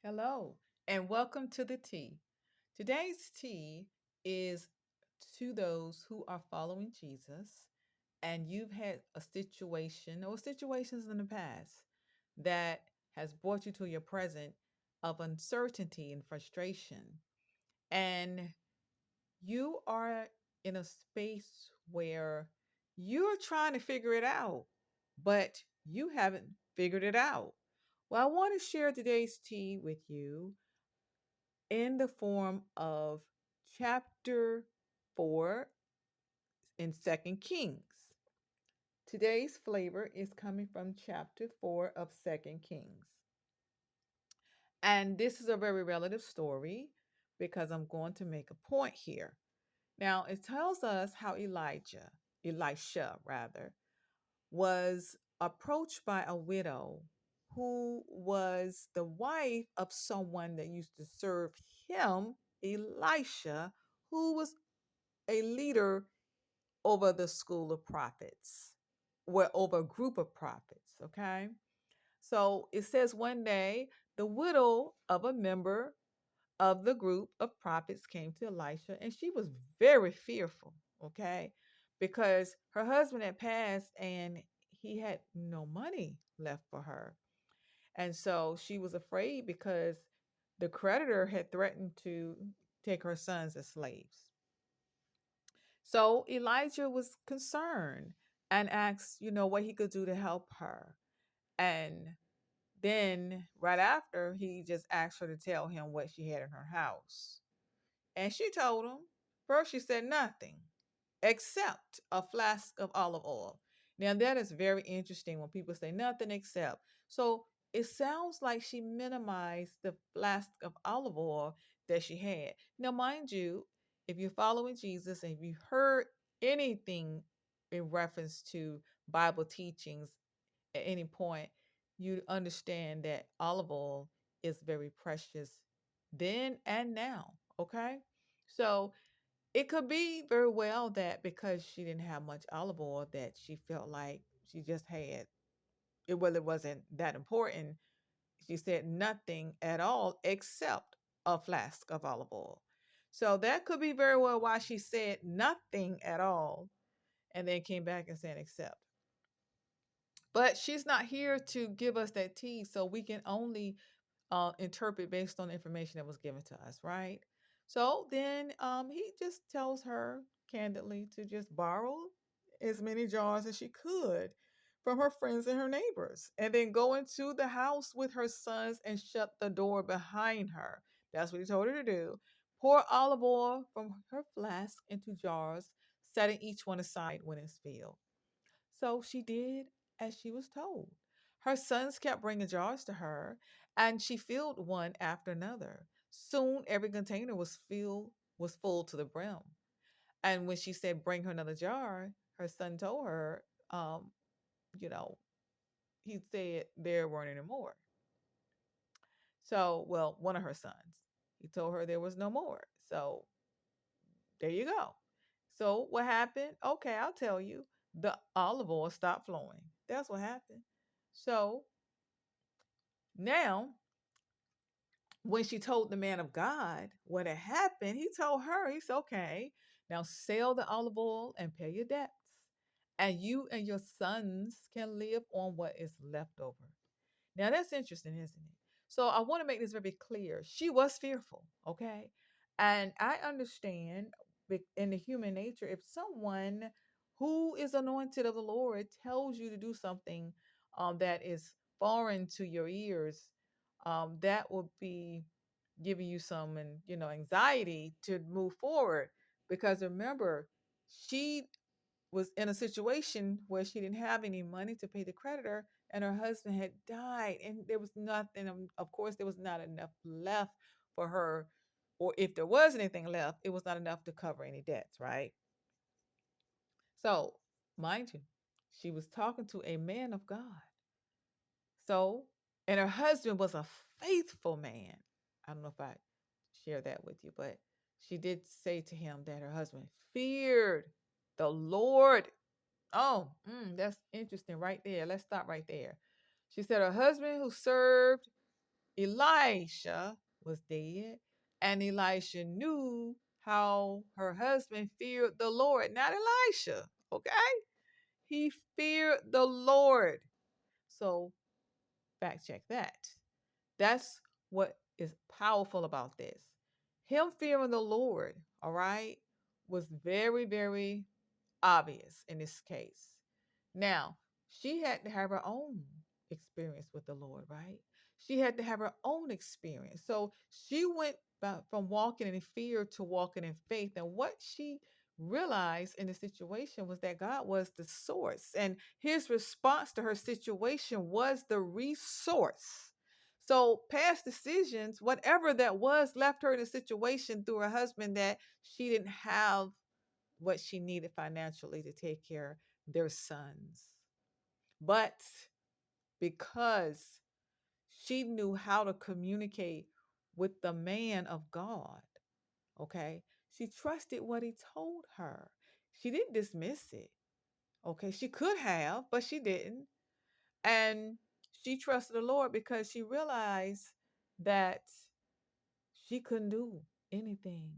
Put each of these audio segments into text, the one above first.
Hello, and welcome to the tea. Today's tea is to those who are following Jesus and you've had a situation or situations in the past that has brought you to your present of uncertainty and frustration. And you are in a space where you're trying to figure it out, but you haven't figured it out. Well, I want to share today's tea with you in the form of chapter 4 in Second Kings. Today's flavor is coming from chapter 4 of Second Kings. And this is a very relative story because I'm going to make a point here. Now, it tells us how Elisha rather, was approached by a widow who was the wife of someone that used to serve him, Elisha, who was a leader over the school of prophets, or over a group of prophets. Okay. So it says one day the widow of a member of the group of prophets came to Elisha and she was very fearful. Okay. Because her husband had passed and he had no money left for her. And so she was afraid because the creditor had threatened to take her sons as slaves. So Elijah was concerned and asked, what he could do to help her. And then right after, he just asked her to tell him what she had in her house. And she told him. First, she said nothing except a flask of olive oil. Now, that is very interesting when people say nothing except. So it sounds like she minimized the flask of olive oil that she had. Now, mind you, if you're following Jesus and if you heard anything in reference to Bible teachings at any point, you understand that olive oil is very precious then and now. Okay. So it could be very well that because she didn't have much olive oil that she felt like she just had it really wasn't that important. She said nothing at all except a flask of olive oil. So that could be very well why she said nothing at all and then came back and said except. But she's not here to give us that tea, so we can only interpret based on the information that was given to us, right? So then he just tells her candidly to just borrow as many jars as she could from her friends and her neighbors, and then go into the house with her sons and shut the door behind her. That's what he told her to do. Pour olive oil from her flask into jars, setting each one aside when it's filled. So she did as she was told. Her sons kept bringing jars to her, and she filled one after another. Soon every container was full to the brim. And when she said, "Bring her another jar," her son told her, you know, he said there weren't any more. So, well, one of her sons, he told her there was no more. So there you go. So what happened? Okay, I'll tell you. The olive oil stopped flowing. That's what happened. So now, when she told the man of God what had happened, he told her, he's okay. Now sell the olive oil and pay your debts, and you and your sons can live on what is left over. Now that's interesting, isn't it? So I want to make this very clear. She was fearful, okay? And I understand in the human nature, if someone who is anointed of the Lord tells you to do something that is foreign to your ears, that will be giving you some and anxiety to move forward. Because remember, she was in a situation where she didn't have any money to pay the creditor and her husband had died and there was nothing, of course there was not enough left for her, or if there was anything left it was not enough to cover any debts, right? So mind you, she was talking to a man of God. So, and her husband was a faithful man. I don't know if I share that with you, but she did say to him that her husband feared the Lord. Oh, that's interesting right there. Let's stop right there. She said her husband who served Elisha was dead, and Elisha knew how her husband feared the Lord, not Elisha, okay? He feared the Lord. So, fact check that. That's what is powerful about this. Him fearing the Lord, all right, was very, very obvious in this case. Now, she had to have her own experience with the Lord, right? She had to have her own experience. So she went from walking in fear to walking in faith. And what she realized in the situation was that God was the source, and his response to her situation was the resource. So past decisions, whatever that was, left her in a situation through her husband that she didn't have what she needed financially to take care of their sons. But because she knew how to communicate with the man of God, okay, she trusted what he told her. She didn't dismiss it, okay? She could have, but she didn't. And she trusted the Lord because she realized that she couldn't do anything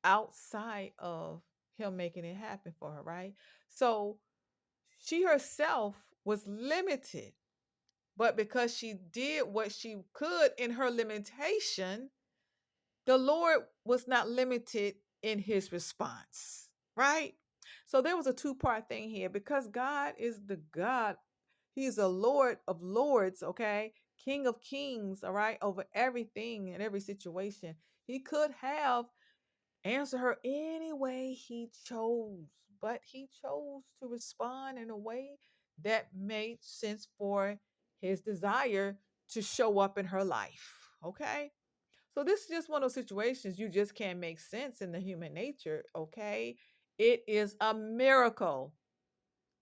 outside of him making it happen for her, right? So she herself was limited, but because she did what she could in her limitation, the Lord was not limited in his response, right? So there was a two-part thing here because God is the God, he's a Lord of lords, okay? King of kings, all right, over everything and every situation. He could have answer her any way he chose, but he chose to respond in a way that made sense for his desire to show up in her life. Okay. So this is just one of those situations you just can't make sense in the human nature. Okay. It is a miracle,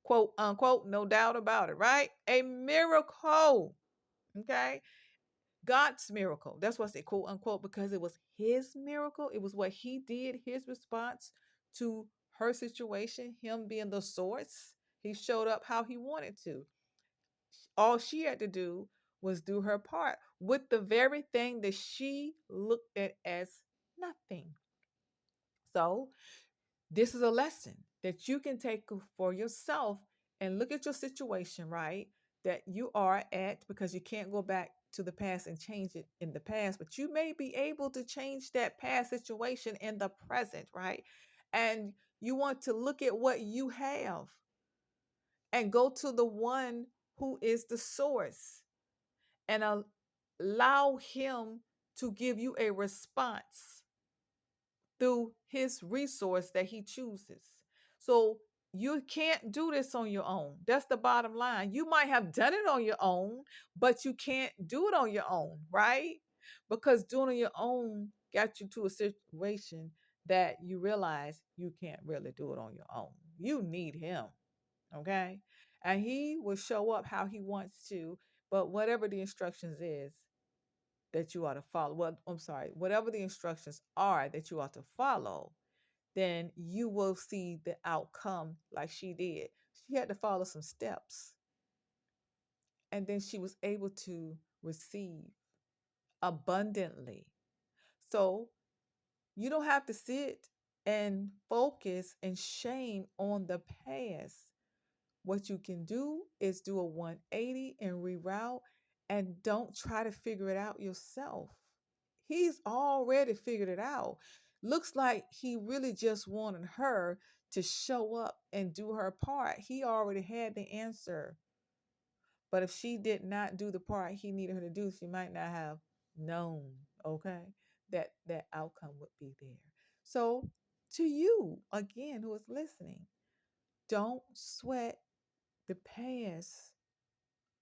quote unquote, no doubt about it, right? A miracle. Okay. God's miracle. That's what I say, quote unquote, because it was his miracle. It was what he did, his response to her situation, him being the source. He showed up how he wanted to. All she had to do was do her part with the very thing that she looked at as nothing. So this is a lesson that you can take for yourself and look at your situation, right? That you are at, because you can't go back to the past and change it in the past, but you may be able to change that past situation in the present, right? And you want to look at what you have and go to the one who is the source and allow him to give you a response through his resource that he chooses. So you can't do this on your own. That's the bottom line. You might have done it on your own, but you can't do it on your own, right? Because doing it on your own got you to a situation that you realize you can't really do it on your own. You need him, okay? And he will show up how he wants to, but whatever the instructions is, that you ought to follow. Well, I'm sorry, whatever the instructions are that you ought to follow, then you will see the outcome like she did. She had to follow some steps, and then she was able to receive abundantly. So you don't have to sit and focus and shame on the past. What you can do is do a 180 and reroute, and don't try to figure it out yourself. He's already figured it out. Looks like he really just wanted her to show up and do her part. He already had the answer. But if she did not do the part he needed her to do, she might not have known, okay, that that outcome would be there. So, to you, again, who is listening, don't sweat the past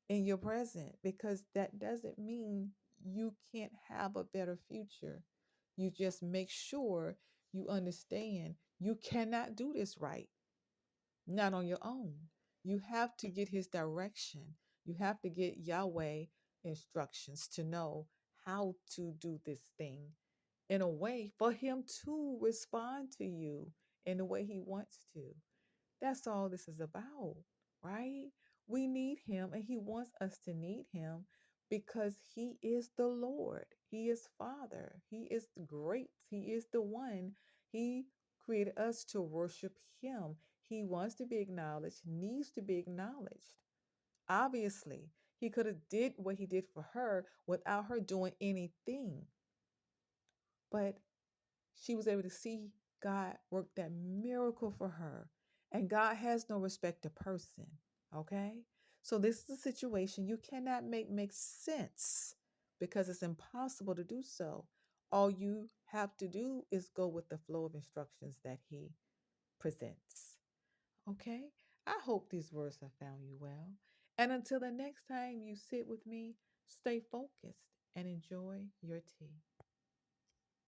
in your present, because that doesn't mean you can't have a better future. You just make sure you understand you cannot do this right, not on your own. You have to get his direction. You have to get Yahweh instructions to know how to do this thing in a way for him to respond to you in the way he wants to. That's all this is about, right? We need him and he wants us to need him, because he is the Lord. He is Father. He is great. He is the one. He created us to worship him. He wants to be acknowledged, needs to be acknowledged. Obviously, he could have did what he did for her without her doing anything. But she was able to see God work that miracle for her. And God has no respect to person. Okay? So this is a situation you cannot make sense because it's impossible to do so. All you have to do is go with the flow of instructions that he presents. Okay? I hope these words have found you well. And until the next time you sit with me, stay focused and enjoy your tea.